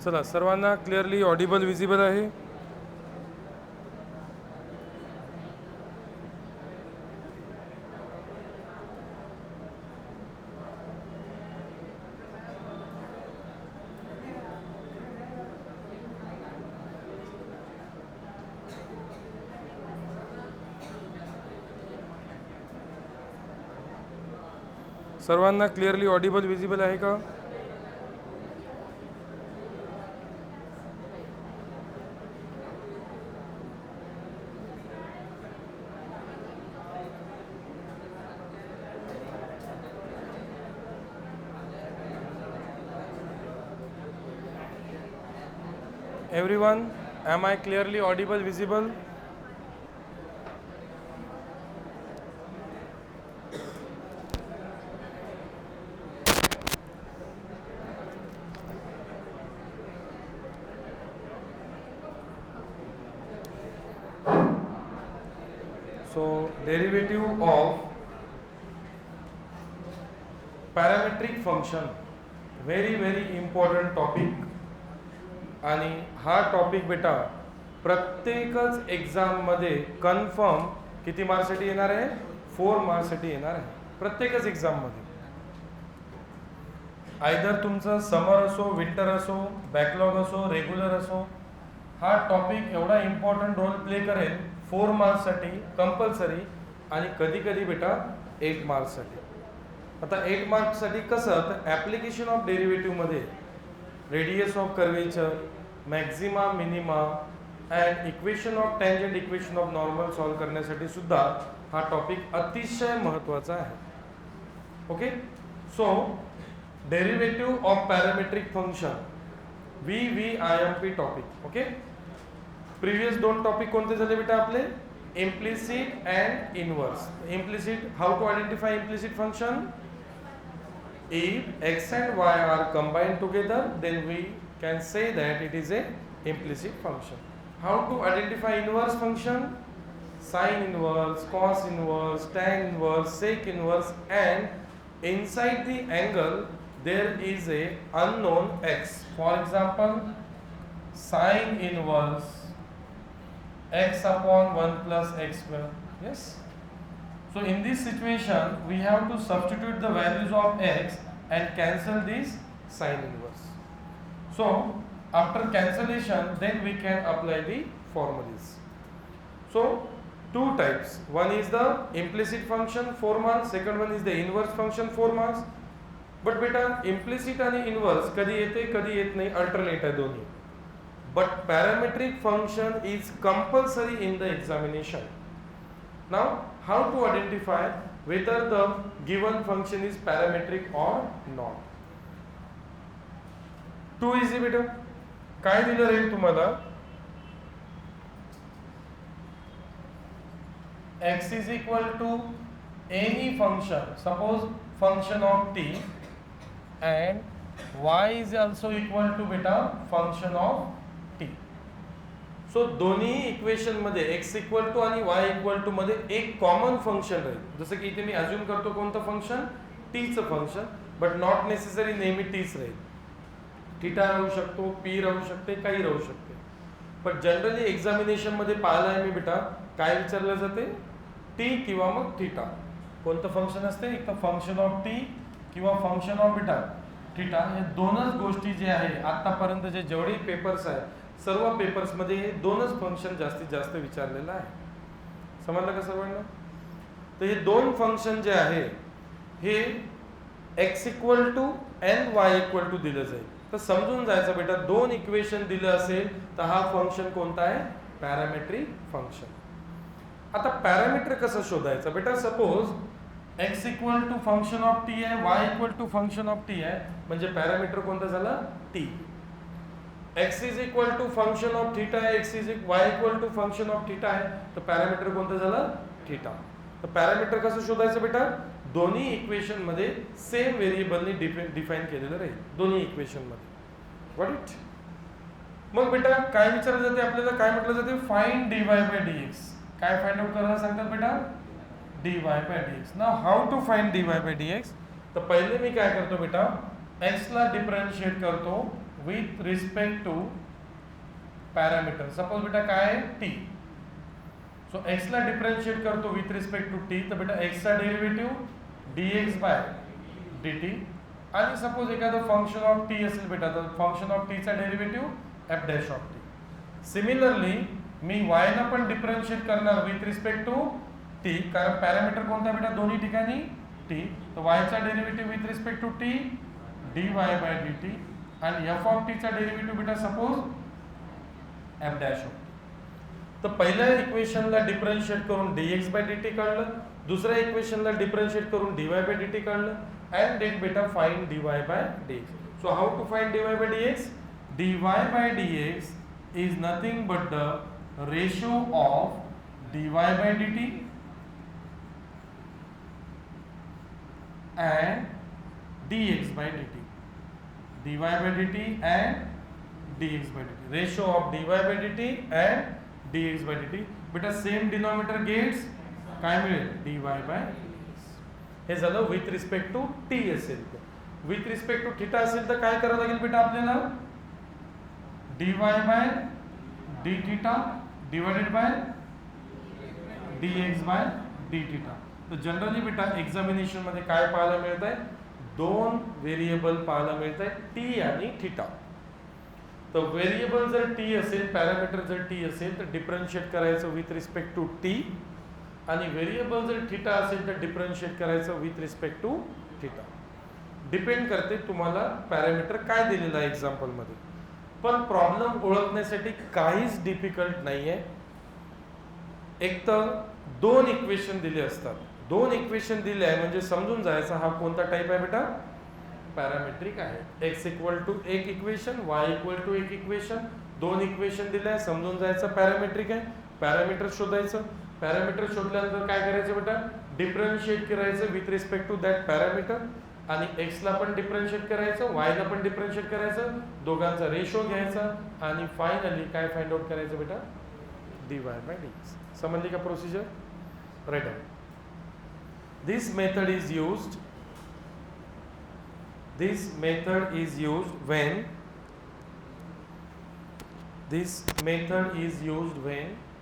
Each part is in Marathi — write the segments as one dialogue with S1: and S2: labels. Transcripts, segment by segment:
S1: चला, सर्वांना क्लिअरली ऑडिबल विजिबल आहे? सर्वांना क्लिअरली ऑडिबल विजिबल आहे का? Everyone, am I clearly audible, visible? So, derivative of parametric function, very important topic. आणि हा टॉपिक बेटा प्रत्येकच एक्झाममध्ये कन्फर्म किती मार्क्ससाठी येणार आहे? 4 मार्क्ससाठी येणार आहे प्रत्येकच एक्झाममध्ये. आयदर तुमचं समर असो, विंटर असो, बॅकलॉग असो, रेग्युलर असो, हा टॉपिक एवढा इम्पॉर्टंट रोल प्ले करेल 4 मार्क्ससाठी कंपल्सरी, आणि कधी कधी बेटा 8 मार्क्ससाठी. आता 8 मार्क्ससाठी कसं, तर ॲप्लिकेशन ऑफ डेरिव्हेटिव्हमध्ये radius of curvature, maxima, minima and equation of tangent, equation of normal solve करण्यासाठी सुद्धा हा टॉपिक अतिशय महत्त्वाचा आहे. Okay, so derivative of parametric function, VVIMP topic. Okay, previous 2 topic कोणते झाले बेटा आपले? Implicit and inverse. Implicit, how to identify implicit function? If x and y are combined together, then we can say that it is a implicit function. How to identify inverse function? Sine inverse, cos inverse, tan inverse, sec inverse, and inside the angle there is a unknown x. For example, sine inverse x upon 1 plus x square. Yes. So in this situation we have to substitute the values of x and cancel this sine inverse. So after cancellation then we can apply the formulas. So 2 types, one is the implicit function 4 marks, second one is the inverse function 4 marks. But beta implicit आणि inverse कधी येते कधी येत नाही, alternate आहे दोन्ही. But parametric function is compulsory in the examination. Now how to identify whether the given function is parametric or not? Too easy बेटा. काय दिलं राहील तुम्हाला? x is equal to any function, suppose function of t, and y is also equal to beta function of t. So दोन्ही इक्वेशन मध्ये x इक्वल टू आणि y इक्वल टू मध्ये एक कॉमन फंक्शन राहील. जसं की इथे मी अज्युम करतो कोणतं फंक्शन? टीचं फंक्शन, बट नॉट नेसेसरी नेहमी टीच राहील. थीटा राहू शकतो, पी राहू शकते, काही राहू शकते. पण जनरली एक्झामिनेशन मध्ये पाहिलं आहे मी बेटा, काय विचारलं जाते? टी किंवा मग थीटा. कोणतं फंक्शन असते? एक तर फंक्शन ऑफ टी किंवा फंक्शन ऑफ बीटा थीटा. हे दोनच गोष्टी जे आहे आतापर्यंत जेवढे पेपर्स आहेत सर्व पेपर्समध्ये हे दोनच फंक्शन जास्तीत जास्त विचारलेलं आहे. समजलं का सर्वांना? तर हे 2 फंक्शन जे आहे हे x equal to N Y equal to दिलं जाईल. तर समजून जायचं बेटा, 2 इक्वेशन दिलं असेल तर हा फंक्शन कोणता आहे? Parametric function. आता पॅरामीटर कसं शोधायचं बेटा? Suppose x equal to function of T आहे, y equal to function of T आहे, म्हणजे पॅरामीटर कोणता झाला? T. x is equal to function of theta आहे, y equal to function of theta आहे, तर पॅरामीटर कोणतं झालं? थीटा. तर पॅरामीटर कसं शोधायचं बेटा? दोन्ही इक्वेशन मध्ये सेम व्हेरिएबलनी डिफाइन केलेलं राहील दोन्ही इक्वेशन मध्ये. What it? मग बेटा काय विचारलं जाते आपल्याला? काय म्हटलं जाते? Find dy by dx. काय फाइंड आउट करायला सांगतात बेटा? dy by dx. Now how to find dy by dx? तर पहिले मी काय करतो बेटा, x ला डिफरन्शिएट करतो with respect to parameter. Suppose बेटा काय आहे टी. सो एक्सला डिफरन्शिएट करतो विथ रिस्पेक्ट टू टी, तर बेटा एक्सचा डेरिव्हेटिव्ह dx बाय dt. आणि सपोज एखादं फंक्शन ऑफ टी असेल बेटा, तर फंक्शन ऑफ टीचा derivative f dash of t. Similarly मी वायला पण डिफरन्शिएट करणार विथ रिस्पेक्ट टू टी, कारण पॅरामीटर कोणता बेटा दोन्ही ठिकाणी टी. तर वायचा derivative with respect to t dy bye dt, आणि एफ ऑफ टीचा डेरिव्हेटिव्ह बेटा suppose F dash of T. तर पहिल्या इक्वेशनला डिफरन्शिएट करून dx बाय dt काढलं, दुसऱ्या इक्वेशनला डिफरन्शिएट करून dy बाय dt काढलं, and then beta find dy by dx. So how to find dy by dx? dy by dx is nothing but the ratio of dy by dt and dx by dt. dy by dt and dx by dt. Ratio of dy by dt and dx by dt. Beta same denominator gets काय मिळेल dy by dx. हे झालं विथ रिस्पेक्ट टू टी असेल. विथ रिस्पेक्ट टू थिटा असेल तर काय करावं लागेल बेटा आपल्याला, dy by D theta divided by dx by D theta. तर जनरली बेटा एक्झामिनेशन मध्ये काय पाहायला मिळत आहे, दोन व्हेरिएबल पाहायला मिळत आहे, टी आणि थिटा. तर व्हेरिएबल जर टी असेल, पॅरामीटर जर टी असेल तर डिफरन्शिएट करायचं विथ रिस्पेक्ट टू टी, आणि व्हेरिएबल जर थिटा असेल तर डिफरन्शिएट करायचं with respect to theta. Depend करते तुम्हाला पॅरामीटर काय दिलेलं आहे एक्झाम्पल मध्ये. पण प्रॉब्लेम ओळखण्यासाठी काहीच डिफिकल्ट नाहीये. एक तर दोन इक्वेशन दिले असतात, दोन इक्वेशन दिले आहे म्हणजे समजून जायचं हा कोणता टाईप आहे बेटा, पॅरामेट्रिक आहे. एक्स इक्वल टू एक इक्वेशन, वाय इक्वल टू एक इक्वेशन, दोन इक्वेशन दिले आहे, समजून जायचं पॅरामेट्रिक आहे. पॅरामीटर शोधायचं, पॅरामीटर शोधल्यानंतर काय करायचं बेटा, डिफरन्शिएट करायचं with respect to that parameter, आणि एक्सला पण डिफरन्शिएट करायचं, वायला पण डिफरन्शिएट करायचं, दोघांचा रेशो घ्यायचा, आणि फायनली काय फाइंड आउट करायचं बेटा, dy बाय dx. समजली का procedure? Write down. This method is used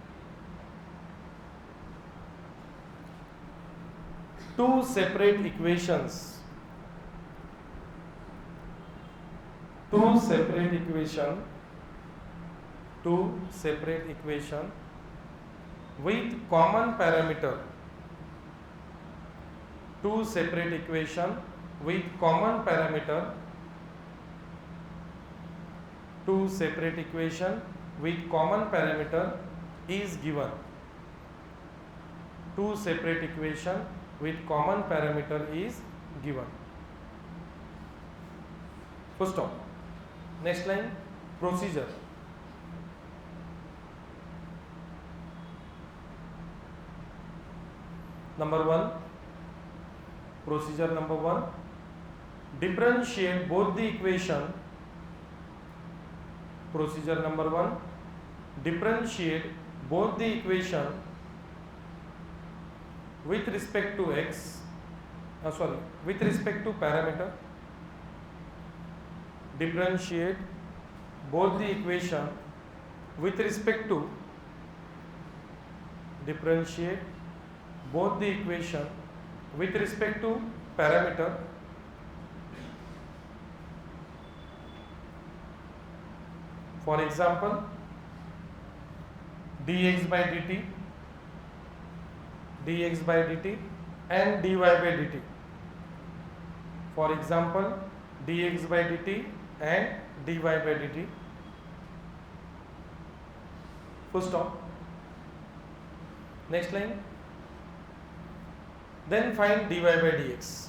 S1: when two separate equation with common parameter, two separate equation with common parameter is given. Two separate equation with common parameter is given. Full stop. Next line, procedure. Number 1, procedure number 1, differentiate both the equation. Procedure number 1, differentiate both the equation with respect to with respect to parameter. Differentiate both the equation with respect to parameter. For example, dx by dt and dy by dt. For example, dx by dt and dy by dt. Full stop. Next line. Then find dy by dx.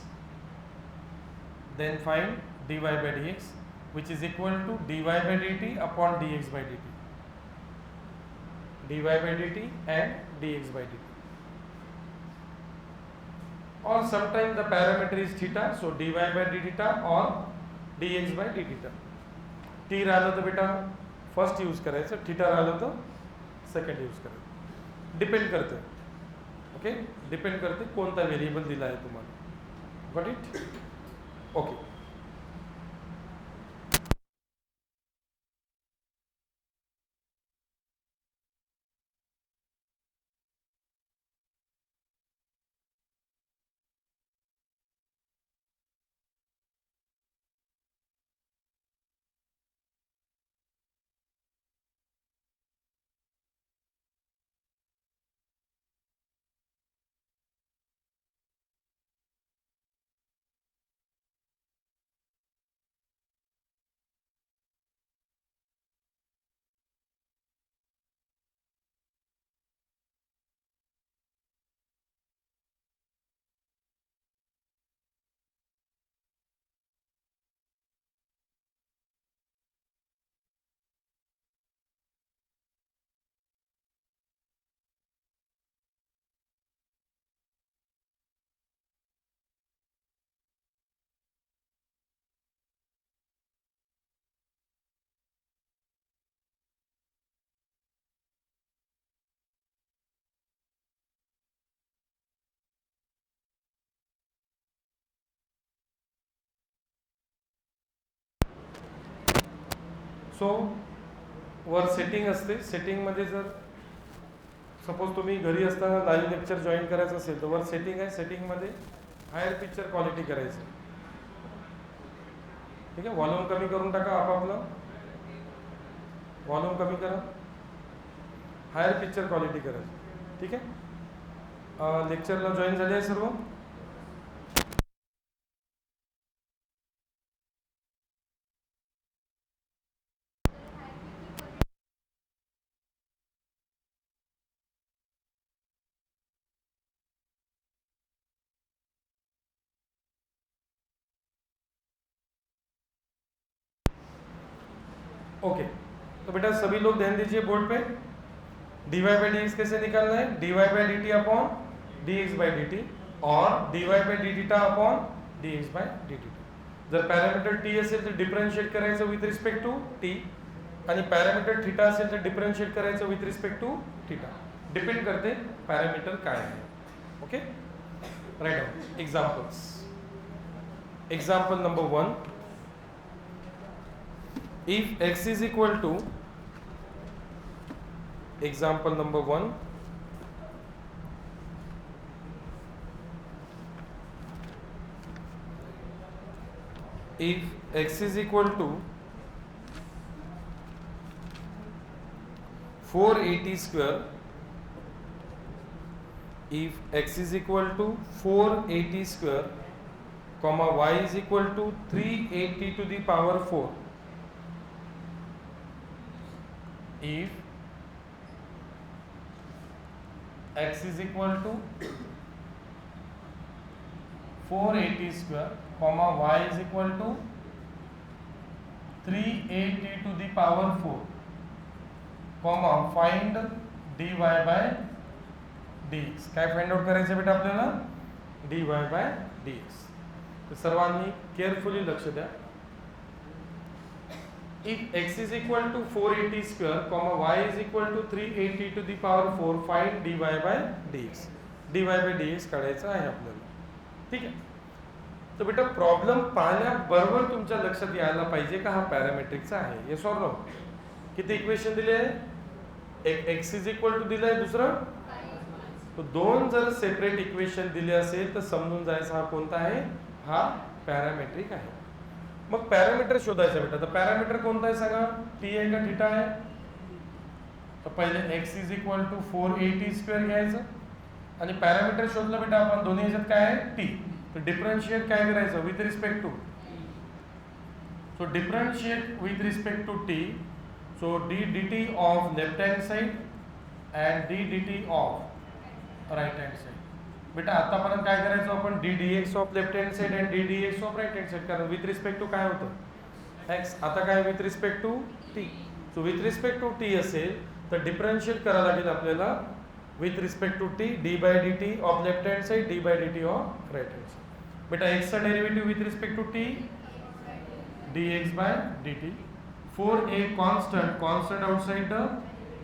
S1: Which is equal to dy by dt upon dx by dt. dy by dt and dx by dt. Or sometimes the parameter is theta, so dy by d theta or dx by d theta. t राहिलं तर बेटा फर्स्ट यूज करायचं, थीटा राहिलं तर सेकंड यूज करायचं. डिपेंड करते, ओके, डिपेंड करते कोणता व्हेरिएबल दिला आहे तुम्हाला. Got it? ओके. सो वर सेटिंग असते, सेटिंगमध्ये जर सपोज तुम्ही घरी असताना लाईव्ह लेक्चर जॉईन करायचं असेल तर वर सेटिंग आहे, सेटिंगमध्ये हायर पिक्चर क्वालिटी करायचं. ठीक आहे, व्हॉल्यूम कमी करून टाका आपापलं, व्हॉल्यूम कमी करा, हायर पिक्चर क्वालिटी करायचं. ठीक आहे, लेक्चरला जॉईन झाले आहे सर्व. ओके, तो बेटा सभी लोग ध्यान दीजिए बोर्ड पे. dy बाई डी एक्स कैसे निकालना है? dy by D T upon D X by D T और dy by D theta upon D X by D T. जर पॅरामीटर टी असेल तर डिफरन्शिएट करायचं विथ रिस्पेक्ट टू टी, आणि पॅरामीटर थीटा असेल तर डिफरन्शिएट करायचं with respect to theta. Depend करते पॅरामीटर काय आहे. Okay, write down examples. Example number 1, if x is equal to, example number 1, if x is equal to 480 square, if x is equal to 480 square comma y is equal to 380 to the power 4, if x is equal to 480 square comma y is equal to 380 to the power 4 comma find dy by dx. काय फाइंड आउट करायचं बेटा आपल्याला? dy by dx. तर सर्वांनी केअरफुली लक्ष द्या. If x is equal to 480 square comma y is equal to 380 to the power 4, find dy by dx. dy by dx काढायचं आहे आपल्याला. ठीक आहे, तर बेटा प्रॉब्लेम पाहण्याबरोबर तुमच्या लक्षात यायला पाहिजे का हा पॅरामेट्रिकचा आहे. Yes or no? किती इक्वेशन दिले आहे? एक x इज इक्वल टू दिलं आहे, दुसरं तो दोन जर सेपरेट इक्वेशन दिले असेल तर समजून जायचं हा कोणता आहे, हा पॅरामेट्रिक आहे. मग पॅरामीटर शोधायचं बेटा. तर पॅरामीटर कोणता आहे सांगा? टी आहे का थीटा आहे? तर पहिले x is equal to 480 square घ्यायचं आणि पॅरामीटर शोधलं बेटा आपण. दोन्ही ह्याच्यात काय आहे? टी. तर डिफरन्शिएट काय करायचं? With respect to. So differentiate with respect to T. So D D T of left hand side and D D T of right hand side. बेटा आतापर्यंत काय करायचो आपण? D D x of left hand side and D D x of right hand side. कारण विथ रिस्पेक्ट टू काय होतं? एक्स. आता काय with respect to T. So with respect to T असेल तर डिफरन्शिएट करावं लागेल आपल्याला with respect to T. D by D T of left hand side, D by D T of right hand side. बेटा एक्सचा derivative with respect to T D X by D T. 4a constant, constant outside the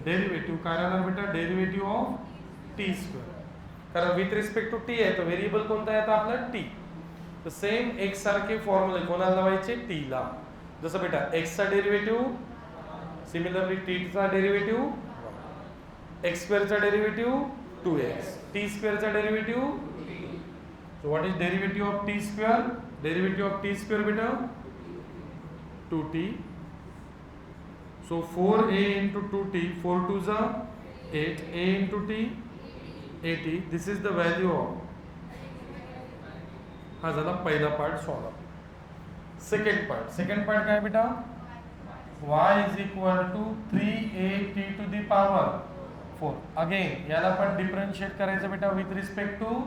S1: derivative काय राहणार बेटा? Derivative of T square. कारण विथ रिस्पेक्ट टू टी आहे तर व्हेरिएबल कोणता आहे आता आपला? टी. तर सेम एक्स सारखे फॉर्म्युले कोणाला लावायचे? टी ला. जसं बेटा एक्स चा डेरिव्हेटिव्ह, सिमिलरली टी चा डेरिव्हेटिव्ह, एक्स स्क्वेअर चा डेरिव्हेटिव्ह 2x, टी स्क्वेअर चा derivative. So what is derivative of T square? Derivative of T square बेटा 2t. So 4a into 2t, 4 2 जा 8, a into t 80. This is the value of. हा झाला पहिला पार्ट सॉल्व. सेकंड पार्ट काय बेटा? y is equal to 380 to the power 4. Again याला पण डिफरन्शिएट करायचं बेटा विथ रिस्पेक्ट टू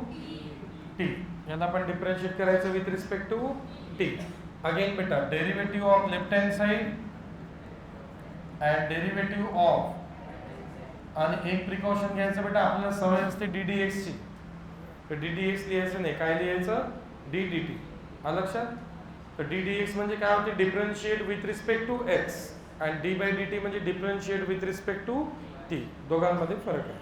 S1: टी. याला पण डिफरन्शिएट करायचं with respect to t. Again बेटा derivative of left hand side and derivative of, आणि एक प्रिकॉशन घ्यायचं बेटा आपल्याला सवय असते डी डी एक्सची. तर डी डी एक्स लिहायचं नाही, काय लिहायचं? D D t. आलं लक्षात? तर डी डी एक्स म्हणजे काय होते? Differentiate with respect to x, and d by D t म्हणजे differentiate with respect to t. दोघांमध्ये फरक आहे.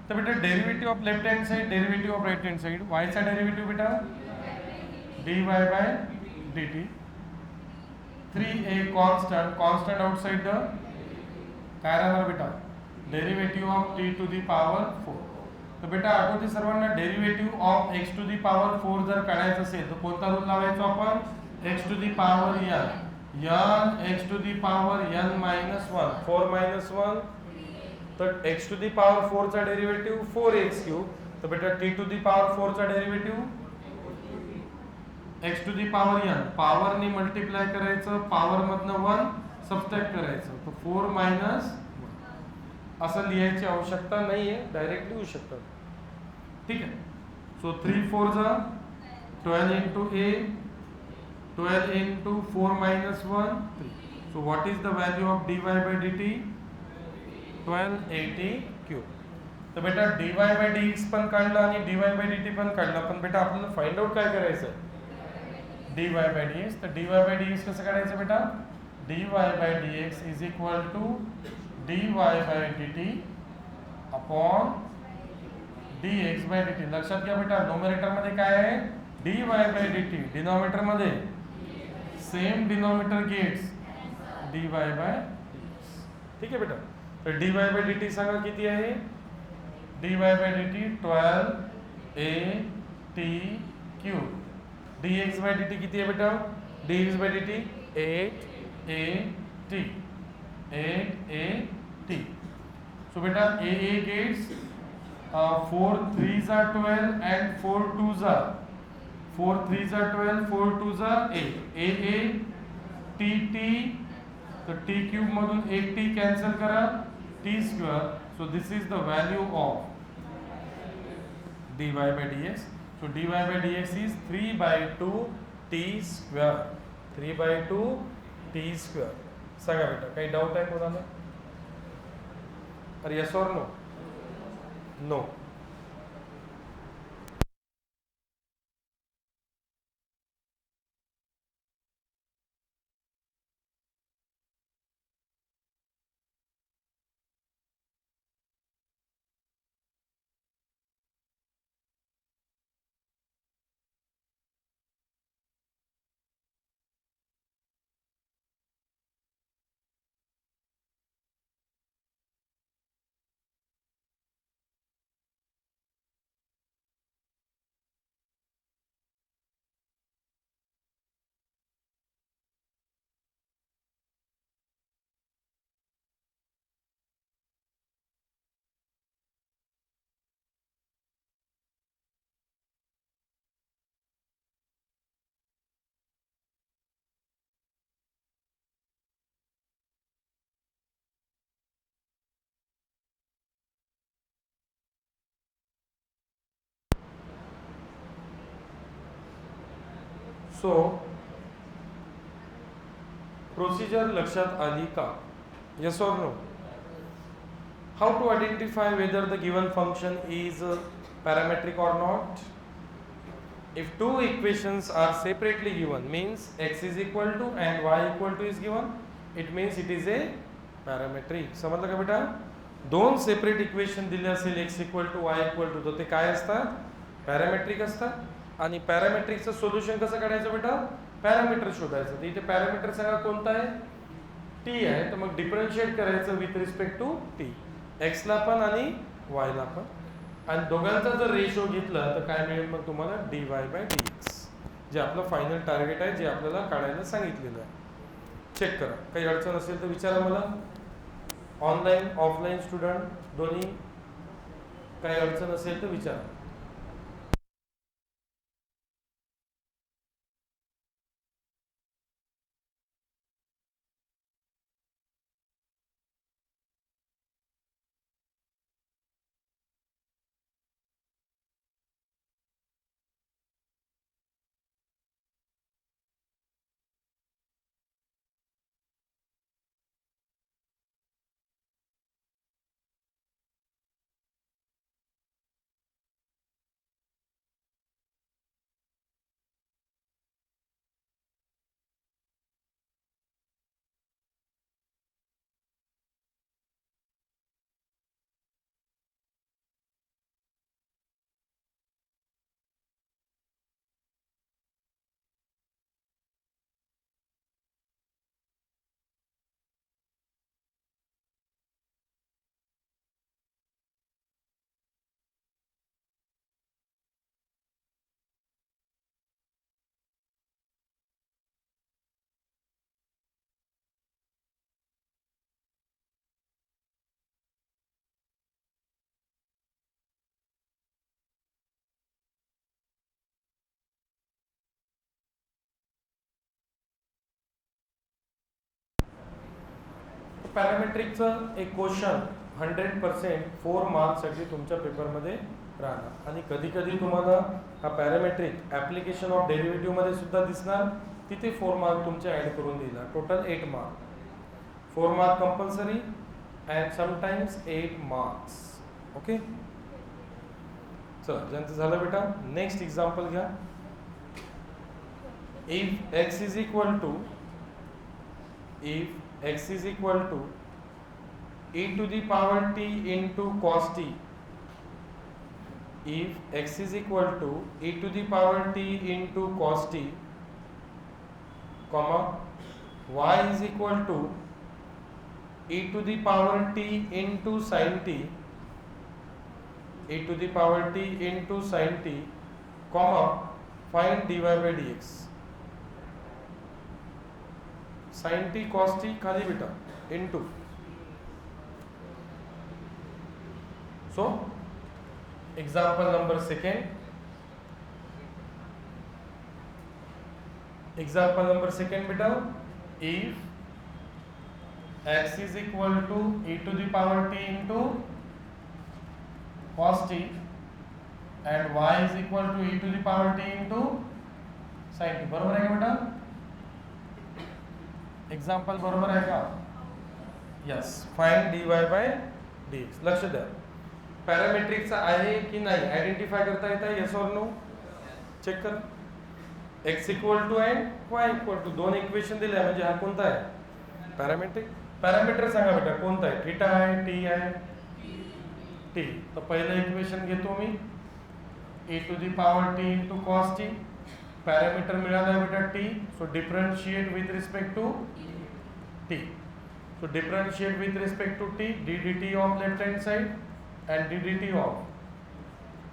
S1: तर बेटा derivative of left hand side, derivative of right hand side. वायचा डेरिव्हेटिव्ह बेटा d y by D t. 3a constant outside the काय राहणार बेटा derivative of t to the power 4. तर बेटा आठवते सर्वांना derivative of X to the power 4 जर काढायचं असेल तर कोणता रूल लावायचो आपण X to the power n X to the power n minus 1 4 minus 1 तर एक्स टू दी पॉवर 4 चा डेरिव्हेटिव्ह 4x³ तर बेटा टी टू दी पॉवर 4 चा derivative x to the power n पॉवरनी मल्टिप्लाय करायचं पॉवर मधनं 1 सबट्रॅक्ट करायचं तर 4 मायनस असं लिहायची आवश्यकता नाहीये डायरेक्ट लिहू शकतात ठीक आहे. सो 3 4 जा 12 into a 12 into 4 minus 1 3. So what is the value of dy by dt 1280 cube. तर बेटा dy by dx पण काढला आणि dy by dt पण काढला पण बेटा आपल्याला फाइंड आउट काय करायचं dy by dx. तर dy by dx कसं काढायचं बेटा dy by dx is equal to dy by dt upon dx by dt. लक्षात घ्या बेटा नोमिनेटर मध्ये काय आहे dy by dt डिनॉमिनेटर मध्ये same denominator gets dy by dx. ठीक आहे बेटा तर dy by dt सांगा किती आहे dy by dt 12a t cube. dx by dt किती आहे बेटा dx by dt 8a t 8a t. So बेटा a gates 4 3s are 12 and 4 2s are 4 3s are 12 4 2s are 8 a t t तो t क्यूब मधून 8t कैंसिल करा t square. So this is the value of dy by dx. So dy by dx is 3/2 t square 3/2 t square. सांगा बेटा काही डाऊट आहे कोणाला अरे yes or no no. So procedure लक्षात आली का yes or no. How to identify whether the given function is parametric or not. If two equations are separately given means x is equal to and y equal to is given it means it is a parametric. समजलं का बेटा दोन सेपरेट इक्वेशन दिले असेल x equal to y equal to तर ते काय असतात पॅरामेट्रिक असतात. आणि पॅरामेट्रिकचं सोल्युशन कसं काढायचं बेटा पॅरामीटर शोधायचं. तर इथे पॅरामीटर सांगा कोणता आहे टी आहे तर मग डिफरन्शिएट करायचं with respect to T X ला पण आणि वाय ला पण आणि दोघांचा जर रेशो घेतला तर काय मिळेल मग तुम्हाला dy by dx जे आपलं फायनल टार्गेट आहे जे आपल्याला काढायला सांगितलेलं आहे. चेक करा काही अडचण असेल तर विचारा मला ऑनलाईन ऑफलाईन स्टुडंट दोन्ही काही अडचण असेल तर विचारा. पॅरामेट्रिकचं एक क्वेश्चन 100% 4 मार्क्ससाठी तुमच्या पेपरमध्ये राहणार आणि कधी कधी तुम्हाला हा पॅरामेट्रिक ॲप्लिकेशन ऑफ डेरिव्हेटिव्हमध्ये सुद्धा दिसणार, तिथे 4 मार्क तुमचे ॲड करून दिला, total 8 mark. 4 mark compulsory and sometimes 8 marks. Okay, चल ज्यांचं झालं बेटा, नेक्स्ट एक्झाम्पल घ्या. If x is equal to e to the power t into cos t, if x is equal to e to the power t into cos t, comma y is equal to e to the power t into sin t, e to the power t into sin t, comma find dy by dx. sin t cos t खाली बेटा into. So example number second. Example number second बेटा, if x is equal to e to the power t into cos t and y is equal to e to the power t into sin t. बरोबर आहे का बेटा? एक्झाम्पल बरोबर आहे का? Yes. Find dy by dx. लक्ष द्या, पॅरामेट्रिकचा आहे की नाही आयडेंटिफाय करता येतं, येस ऑर नो? चेक कर. x equal to and y equal to, दोन इक्वेशन दिले म्हणजे हा कोणता आहे? पॅरामेट्रिक. पॅरामीटर सांगा बेटा कोणता आहे? थीटा आहे, टी आहे? टी. तर पहिलं इक्वेशन घेतो मी, e to the power t into cos T. Parameter मिळाला आहे बेटा T. So differentiate with respect to T. So differentiate with respect to T, D D T of left hand side and D D T of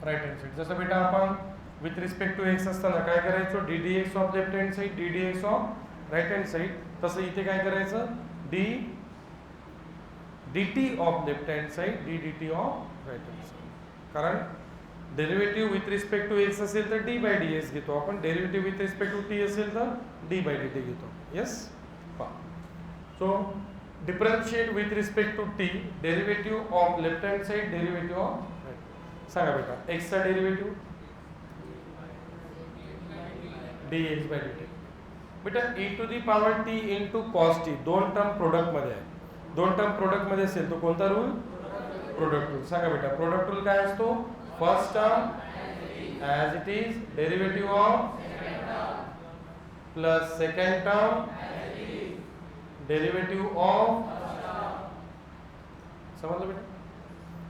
S1: right hand side. जसं बेटा आपण विथ रिस्पेक्ट टू एक्स असताना काय करायचो? D D x of left hand side, d D x of right hand side. तसं इथे काय करायचं? D D T of left hand side, d D T of right hand side. कारण derivative with respect to x असेल तर डी बाय डी एक्स घेतो आपण, derivative with respect to T असेल तर डी बाय डी टी घेतो. Yes. So differentiate with respect to t, derivative of left hand side, derivative of right. सांगा बेटा एक्सचा derivative D X by D T. बेटा e to the power T into cos T, दोन टर्म प्रोडक्टमध्ये आहे. दोन टर्म प्रोडक्टमध्ये असेल तो कोणता रूल? Product rule. सांगा बेटा प्रोडक्ट रूल काय असतो? First term as it is, derivative of plus second term derivative of, समजलं बेटा?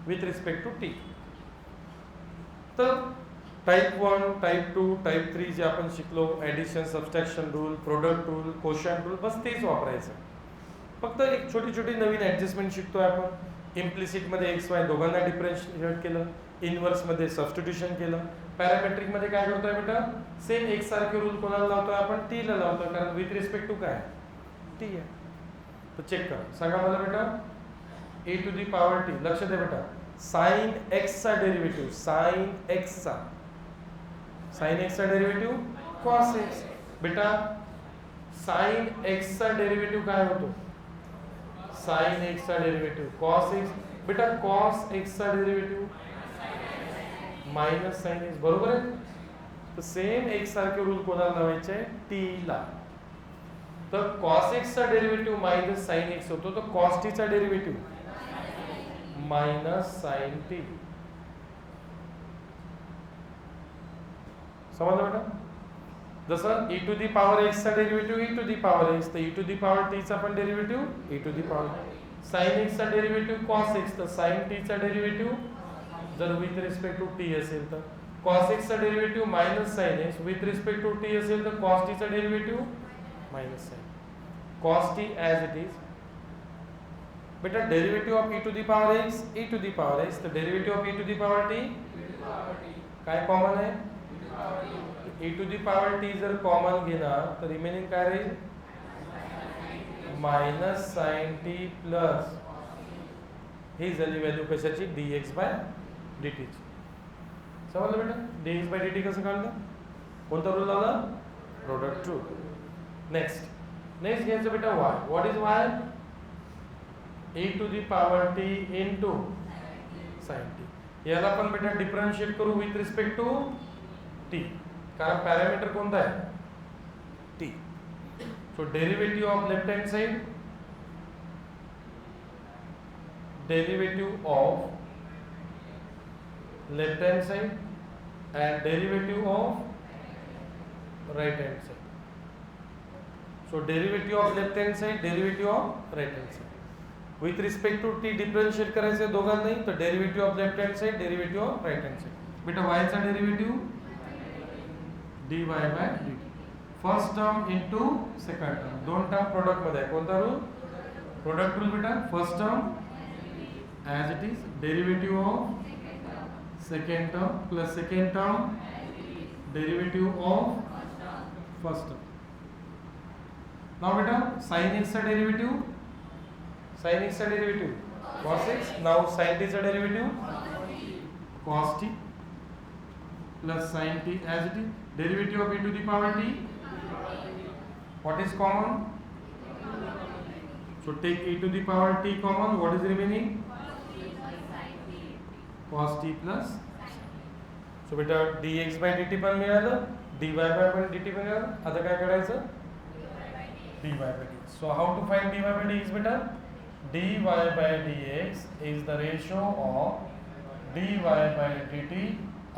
S1: With respect to t. तर टाइप 1, टाइप 2, टाइप 3 जे आपण शिकलो, addition, subtraction rule, product rule, quotient rule, बस तेच वापरायचं. फक्त एक छोटी छोटी नवीन ॲडजस्टमेंट शिकतोय आपण. इम्प्लिसिटमध्ये एक्स वाय दोघांना डिफरन्शिएट केलं, इनवर्समध्ये सबस्टिट्यूशन केलं. पॅरामेट्रिकमध्ये काय करतोय बेटा? सेम एक सारखे रूल कोणाला लावतोय आपण? टी ला लावतोय, कारण विथ रिस्पेक्ट टू काय? टी आहे. तर चेक करा, सांगा मला बेटा ए टू दी पॉवर टी. लक्ष द्या बेटा, साइन एक्सचा डेरिव्हेटिव्ह, साइन एक्सचा डेरिव्हेटिव्ह कॉस एक्स. बेटा साइन एक्सचा डेरिव्हेटिव्ह काय होतो? साइन एक्सचा डेरिव्हेटिव्ह कॉस एक्स. बेटा कॉस एक्सचा डेरिव्हेटिव्ह मायनस साइन एक्स. बरोबर आहे. तर सेम एक्स सारखे रूल कोणाला लावायचे? टी ला. तर कॉस एक्सचा डेरिव्हेटिव्ह मायनस साइन एक्स होतो, तर कॉस टीचा डेरिव्हेटिव्ह मायनस साइन टी. समजलं बेटा? जसं e to the power x चा derivative e to the power x, तर e to the power t चा पण derivative e to the power. Sine x चा डेरिव्हेटिव्ह कॉस एक्स, तर साइन टी चा डेरिव्हेटिव्ह जर विथ रिस्पेक्ट टू टी असेल तर कॉस एक्स चा derivative minus sine x, with respect to T असेल तर कॉस टी चा derivative minus sine. Cos t as it is. बेटा derivative of e to the power x, e to the power x, तर derivative of e to the power t काय कॉमन आहे? e to the power t जर कॉमन घेणार तर रिमेनिंग काय राहील? मायनस साइन टी प्लस ही झाली व्हॅल्यू कशाची? dx बाय dt ची. समजलं बेटा? dx बाय dt कसं काढलं? कोणता रूल लावला? Product rule. नेक्स्ट घ्यायचं बेटा y. What is y? e to the power t into sin t. याला पण बेटा डिफरन्शिएट करू विथ रिस्पेक्ट टू t, कारण पॅरामीटर कोणता आहे t. So derivative of left hand side, derivative of left hand side and derivative of right hand side. So derivative of left hand side, derivative of right hand side. With respect to t differentiate करायचे दोघांनाही, तर derivative of left hand side, derivative of right hand side. बेटा y चा derivative dy by dt. First term into second term, दोन टर्म प्रोडक्ट मध्ये आहे. कोणता रूल? प्रोडक्ट रूल बेटा. First term as it is, derivative of second term plus second term derivative of first term. Now beta sin x का derivative, sin x का derivative cos x. Now sin t का derivative cos t plus sin t as it is, derivative of e to the power t. What is common? So take e to the power t common. What is remaining? cos t plus. So बेटा dx by dt पण मिळालं, dy by पण dt पण मिळालं. आता काय करायचं? dy by dx. So how to find dy by dx बेटा? dy by dx is the ratio of dy by dt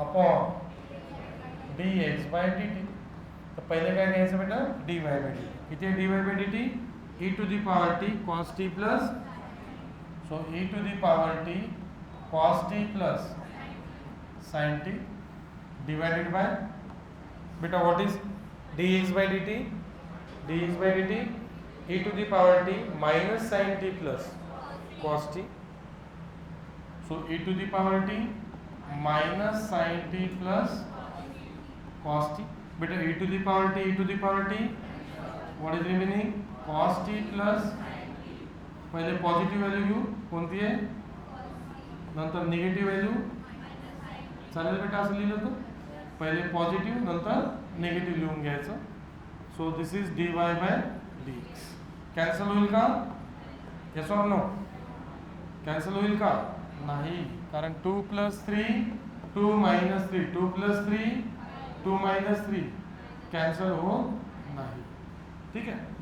S1: upon dx by dt. तर पहिले काय घ्यायचं बेटा? dy by dt. किती आहे dy by dt? e to the power t cos t plus. So e to the power t cos t plus sin t divided by beta what is dx by dt? dx by dt e to the power t minus sin t plus cos t. So e to the power t minus sin t plus cos t. Beta e to the power t, e to the power t, what is remaining? cos t plus. पहिले पॉझिटिव्ह व्हॅल्यू घेऊ, कोणती आहे? नंतर निगेटिव्ह व्हॅल्यू. चालेल बेटा असं लिहिलं तर? पहिले पॉझिटिव्ह नंतर निगेटिव्ह लिहून घ्यायचं. So this is dy by dx. Cancel होईल का? Yes or no? कॅन्सल होईल का? नाही, कारण 2 plus 3 2 minus 3 2 plus 3 2 minus 3 cancel हो नाही. ठीक आहे.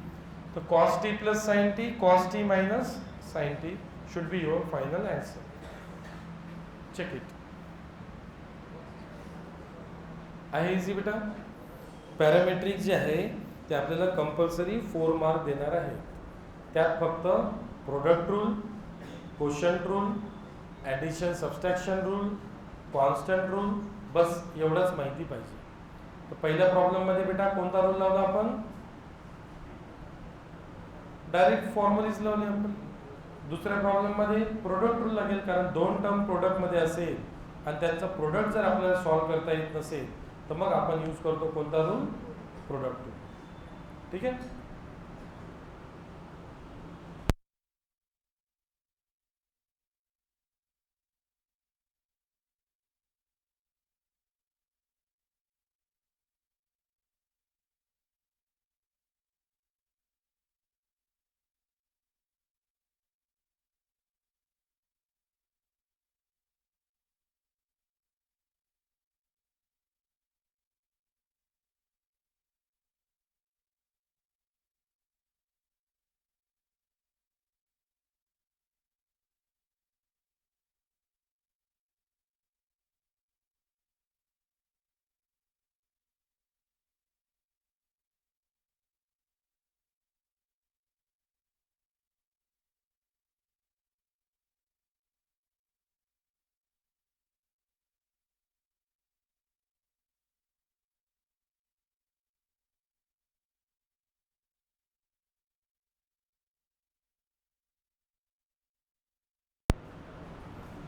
S1: तो cos t plus sin t, cos t minus sin t should be your final answer. Check it. आहे इझी बेटा. पॅरामेट्रिक जे आहे ते आपल्याला कंपल्सरी 4 मार्क देणार आहे. त्यात फक्त product rule, quotient rule, addition subtraction rule, constant rule, बस एवढंच माहिती पाहिजे. तर पहिल्या प्रॉब्लेममध्ये बेटा कोणता रूल लावला आपण? डायरेक्ट फॉर्म्युलीज लावले आपण. दुसऱ्या प्रॉब्लेममध्ये प्रोडक्ट रूल लागेल, कारण दोन टर्म प्रोडक्टमध्ये असेल आणि त्यांचा प्रोडक्ट जर आपल्याला सॉल्व्ह करता येत नसेल तर मग आपण यूज करतो कोणता रूल? Product rule. ठीक आहे.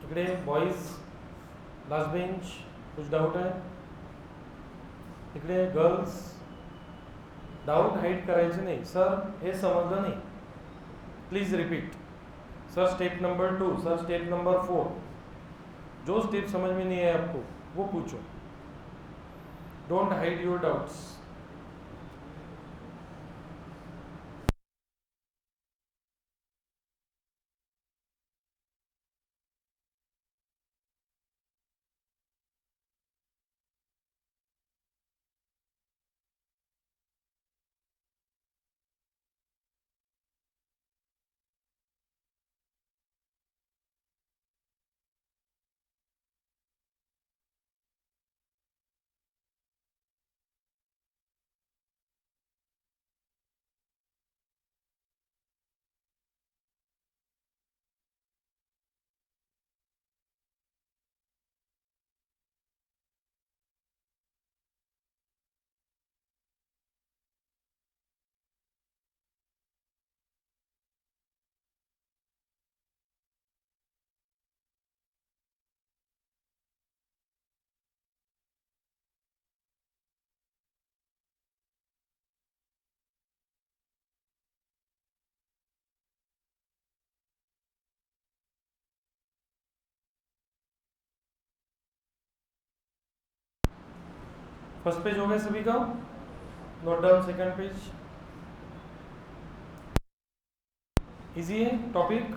S1: इकडे बॉईज लास्ट बेंच, कुछ डाऊट आहे? इकडे गर्ल्स, डाऊट हाईड करायचे नाही. सर हे समजलं नाही, please repeat. Sir step number 2, sir step number 4, जो स्टेप समझ में नहीं है आपको वो पूछो. Don't hide your doubts. First page हो गया सभी का, note down second page. Easy है टॉपिक,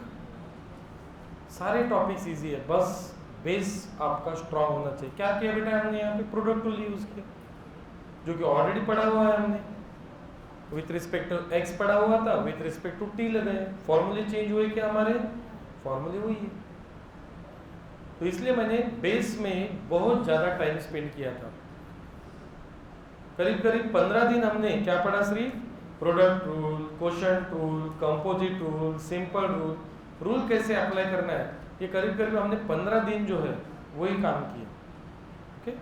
S1: सारे टॉपिक्स इजी है, बस बेस आपका स्ट्रांग होना चाहिए। क्या किया बेटा हमने यहाँ पे, प्रोडक्ट टूल यूज किया जो कि ऑलरेडी पढ़ा हुआ है हमने। विथ रिस्पेक्ट टू एक्स पढ़ा हुआ था, विथ रिस्पेक्ट टू टी लगाए, फॉर्मूले चेंज हुए क्या हमारे, फॉर्मूले हुई है। तो इसलिए मैंने बेस में बहुत ज़्यादा टाइम स्पेंड किया था, करीब करीब 15 दिन हमने क्या पढ़ा, सिर्फ product rule, quotient rule, composite rule, simple rule, rule कैसे अप्लाई करना है, ये करीब करीब हमने 15 दिन जो है वही काम किया। Okay,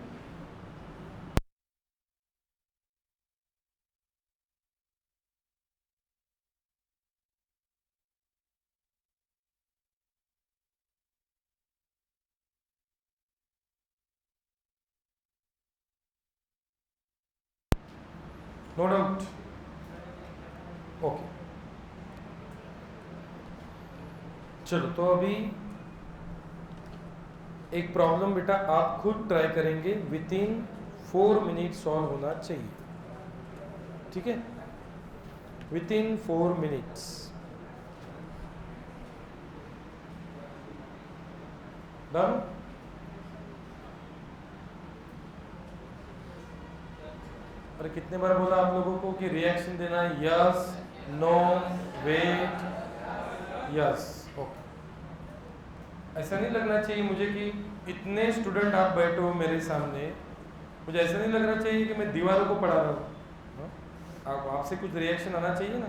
S1: no doubt. ओके चलो, तो अभी एक प्रॉब्लम बेटा आप खुद ट्राई करेंगे, विद इन 4 मिनट सॉल्व होना चाहिए, ठीक है, विद इन 4 मिनट्स। डन। अरे कितने बार बोला आप लोगों को कि रिएक्शन देना है, yes, no, wait, yes. Okay, ऐसा नहीं लगना चाहिए मुझे कि इतने स्टूडेंट आप बैठे हो मेरे सामने, मुझे ऐसा नहीं लगना चाहिए कि मैं दीवारों को पढ़ा रहा हूँ। आपसे कुछ रिएक्शन आना चाहिए ना।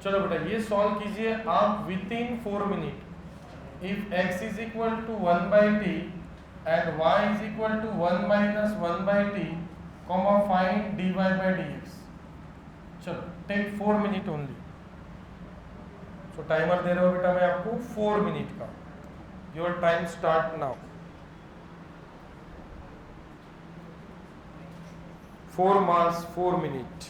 S1: चलो बेटा ये सॉल्व कीजिए आप within 4 minute. If x is equal to 1/t and y is equal to 1 minus 1/t, comma find dy by dx। चलो take 4 minute only. So timer दे रहा हूँ बेटा मैं आपको 4 मिनट का। Your time start now. 4 marks 4 minute.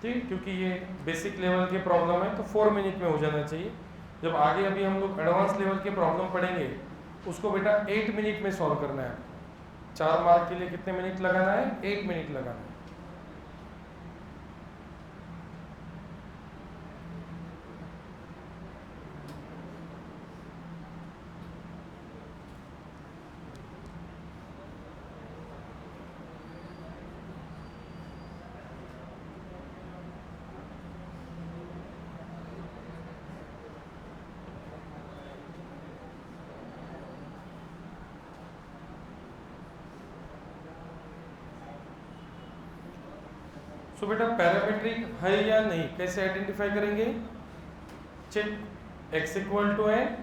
S1: ठीक, क्योंकि ये बेसिक लेवल के प्रॉब्लम है तो 4 मिनट में हो जाना चाहिए। जब आगे अभी हम लोग एडवांस लेवल के प्रॉब्लम पढ़ेंगे उसको बेटा 8 मिनट में सॉल्व करना है। 4 मार्क के लिए कितने मिनट लगाना है, 8 मिनट लगाना है। सो बेटा पैरामीट्रिक है या नहीं कैसे आइडेंटिफाई करेंगे, check x equal to N,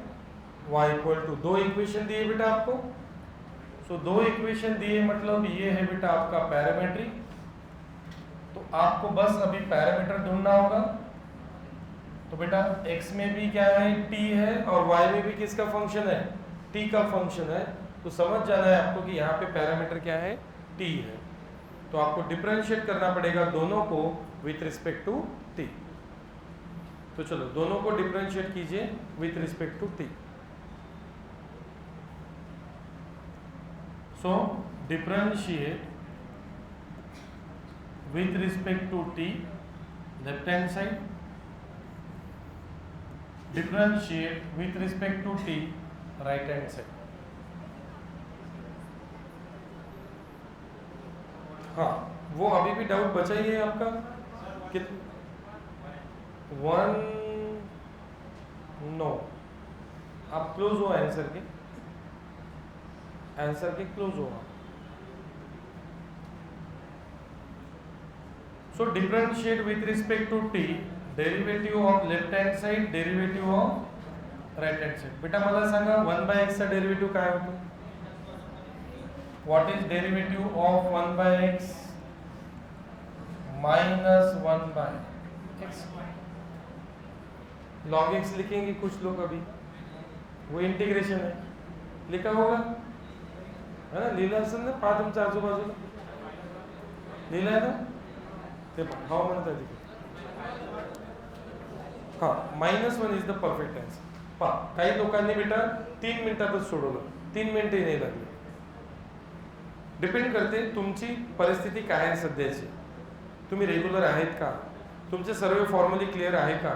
S1: y equal to, 2 equation दिए बेटा आपको। सो 2 इक्वेशन दिए मतलब ये है बेटा आपका पैरामीट्रिक। तो आपको बस अभी पैरामीटर ढूंढना होगा। तो बेटा x में भी क्या है, t है, और y में भी किसका फंक्शन है, t का फंक्शन है। तो समझ जाना है आपको कि यहाँ पे पैरामीटर क्या है, t है। तो आपको डिफरेंशिएट करना पड़ेगा दोनों को विथ रिस्पेक्ट टू t। तो चलो दोनों को डिफरेंशिएट कीजिए with respect to t। So differentiate with respect to t, left hand side, differentiate with respect to t, right hand side. हाँ, वो अभी भी डाउट बचा ही है आपका कि 1 नो, आप क्लोज हो आंसर के, आंसर के क्लोज हो। So differentiate with respect to t, derivative of left hand side, derivative of right hand side. बेटा मला सांगा 1/x चा डेरिवेटिव काय होतो, what is derivative of 1/x minus 1/x। log x लिखेंगे कुछ लोग अभी, वो इंटीग्रेशन है, लिखा होगा है ना, लिहिलं असेल ना, पहा तुमच्या आजूबाजूला लिहिलं आहे ना, ते हाव म्हणत आहे तिथे। हाँ, -1 इज द परफेक्ट आंसर। काही लोकांनी बेटा 3 मिनिटातच सोडवलं, 3 मिनिटही नाही लागले. डिपेंड करते तुमची परिस्थिती काय आहे सध्याची, तुम्ही रेग्युलर आहेत का, तुमचे सर्व फॉर्मली क्लिअर आहे का,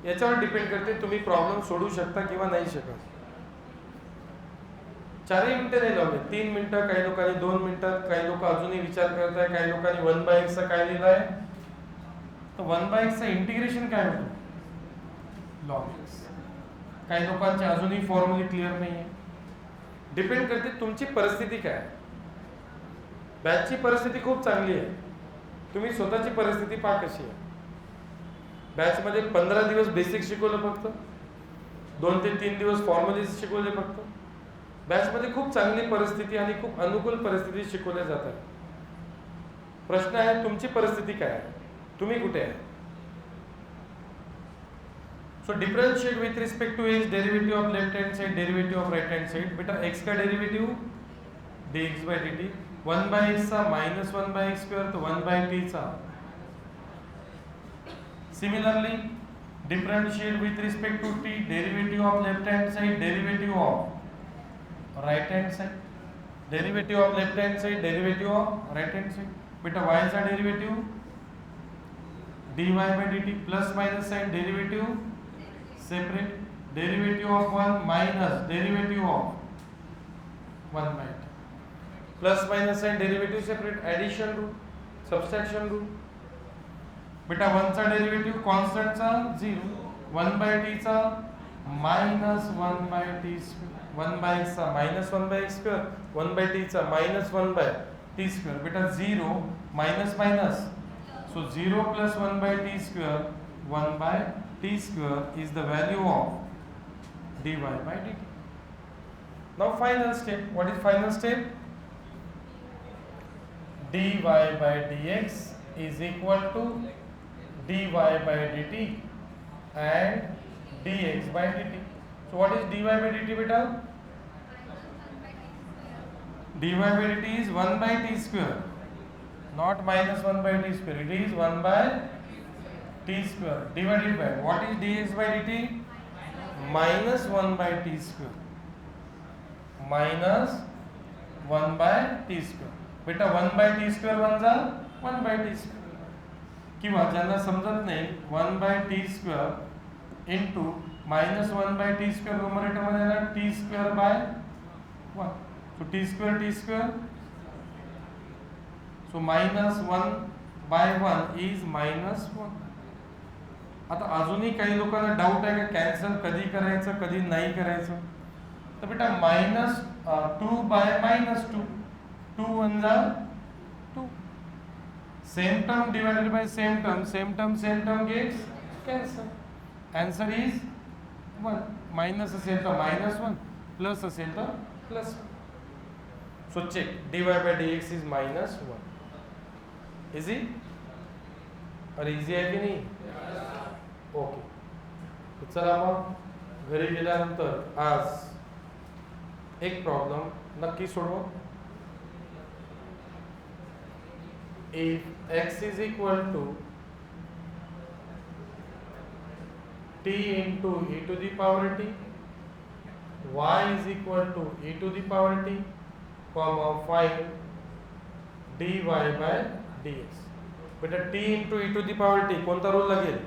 S1: याच्यावर डिपेंड करते तुम्ही प्रॉब्लेम सोडवू शकता किंवा नाही शकत. 4 मिनिटं नाही लावले, 3 मिनिटं, काही लोकांनी 2 मिनिटात, काही लोक अजूनही विचार करत आहे, काही लोकांनी 1/x काय लिहिलाय. तर 1/x इंटिग्रेशन काय होतं, log x. काही लोकांचे अजूनही फॉर्मली क्लिअर नाही आहे. डिपेंड करते तुमची परिस्थिती काय. बॅचची परिस्थिती खूप चांगली आहे, तुम्ही स्वतःची परिस्थिती पहा कशी आहे. बॅचमध्ये 15 दिवस बेसिक शिकवलं फक्त, 2 ते 3 दिवस फॉर्मली शिकवले फक्त. बॅचमध्ये खूप चांगली परिस्थिती आणि खूप अनुकूल परिस्थिती शिकवल्या जातात. प्रश्न आहे तुमची परिस्थिती काय आहे, तुम्ही कुठे आहे. So differentiate with respect to X, derivative of left hand side, derivative of right hand side. बेटा एक्स का derivative dx by dt, 1/x चा -1/x स्क्वेअर, तो 1/t चा. Similarly differentiate with respect to t, derivative of left hand side, derivative of right hand side, derivative of left hand side, derivative of right hand side. बेटा y चा derivative dy by dt, plus minus sign, derivative separate, derivative of 1 minus derivative of 1/t, plus minus sign, derivative separate, addition rule, subtraction rule. बेटा 1 चा डेरिवेटिव्ह कॉन्स्टंट चा 0, 1/t चा -1/t स्क्वेअर, 1/x चा -1/x स्क्वेअर, 1/t चा -1/t स्क्वेअर. बेटा 0 minus minus, so 0 plus 1/t square, 1/t square is the value of dy by dt. Now final step, what is final step? dy by dx is equal to dy by dt and dx by dt. So what is dy by dt beta? dy by dt is 1/t square, not -1/t square, it is 1/t square divided by, what is dx by dt? -1/t square, -1/t square. बेटा 1/t square 1 जा 1/t square, किंवा ज्यांना समजत नाही 1/t square into -1/t square numerator मध्ये ना t square by 1, so t square, so -1/1 is -1. आता अजूनही काही लोकांना डाऊट आहे का कॅन्सल कधी करायचं कधी नाही करायचं. तर बेटा -2 by -2, 2 1 जा 2, same term divided by same term gets cancel. Answer is 1. Minus असेल तर -1, प्लस असेल तर +1. So check dy by dx is -1. Easy, अरे इझी आहे की नाही. ओके, तर चला मग घरी गेल्यानंतर आज एक प्रॉब्लेम नक्की सोडवा. If x is equal to t into e to the power t, y is equal to e to the power t, comma find dy by dx. बेटा t into e to the power t कोणता रूल लागेल.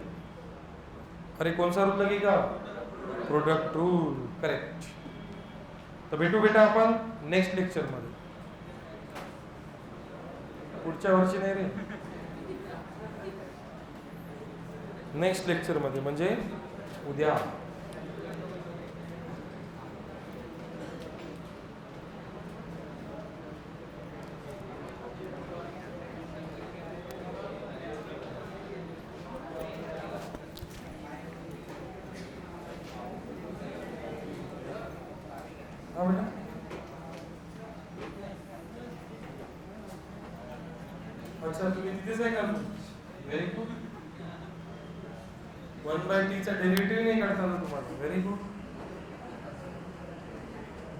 S1: अरे कौन-सा रूल लगेगा, प्रोडक्ट रूल, करेक्ट. तर भेटू बेटा आपण नेक्स्ट लेक्चर मध्ये, पुढच्या वर्षी नाही रे, नेक्स्ट लेक्चर मध्ये म्हणजे उद्या. अच्छा तुम्ही तिथेच आहे का. Very good. 1/t चा डेरिव्हेटिव्ह नाही काढता आला तुम्हाला. व्हेरी गुड,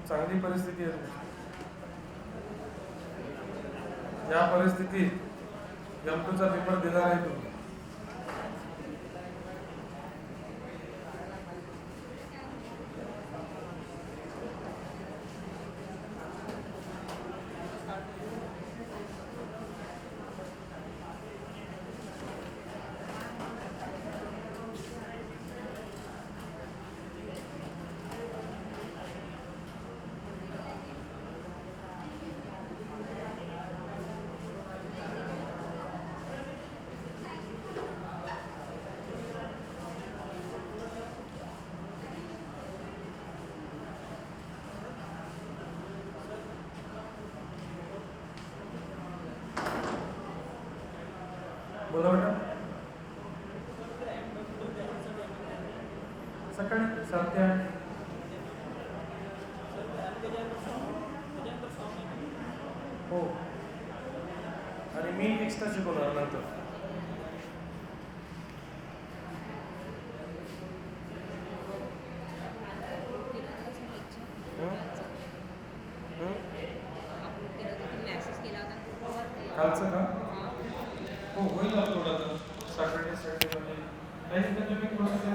S1: चांगली परिस्थिती आहे. या परिस्थितीत M2 चा पेपर देणार आहे तुम्ही. बोला मॅडम. सकाळी 7 ते 8. हो, आणि मी एक्स्ट्रा शिकवणार नंतर. कालचं का? हो, होईल अपलोड आता सॅटर्डेमध्ये. काही तर तुम्ही प्रोसेस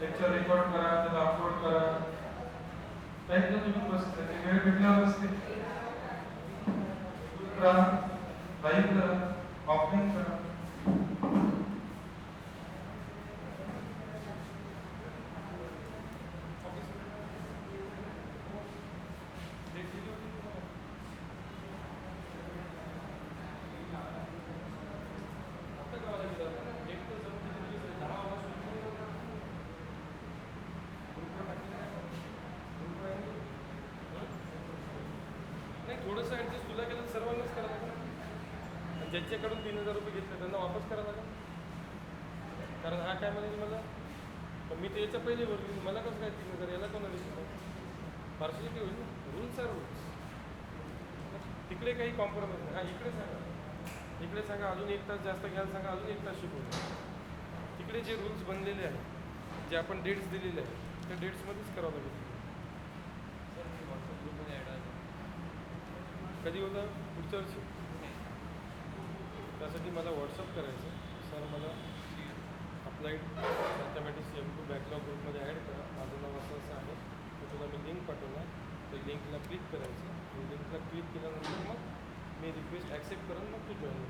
S1: लेक्चर रेकॉर्ड करा, त्याला अपलोड करा. काही तर तुम्ही प्रोसेस आहे, वेळ भेटणार असते करा, लाईव्ह करा, ऑफलाईन करा. नाही, थोडंसं ॲडजस्ट तुला केलं सर्वांनाच करावं लागेल. ज्यांच्याकडून 3,000 रुपये घेतले त्यांना वापस करावं लागेल. कारण हा काय म्हणजे मला, पण मी तर याच्या पहिले भरली, मला कसं काय 3,000, याला कोणाला दिसतं? पार्शलिटी होईल ना. Rules are rules. तिकडे काही कॉम्प्रोमाइज नाही. हां, इकडे सांगा, इकडे सांगा अजून 1 तास जास्त घ्यायला सांगा, अजून 1 तास शिकवतो. तिकडे जे रूल्स बनलेले आहेत, जे आपण डेट्स दिलेले आहेत, त्या डेट्समध्येच करावं लागेल. कधी होतं? पुढच्या वर्षी. त्यासाठी मला व्हॉट्सअप करायचं, सर मला अप्लाइड मॅथमॅटिक्स M2 बॅकलॉग ग्रुपमध्ये ॲड करा, माझं नाव असं असं आहे, तर तुला मी लिंक पाठवणार, त्या लिंकला क्लिक करायचं. लिंकला क्लिक केल्यानंतर मग मी रिक्वेस्ट ॲक्सेप्ट करून मग तू जॉईन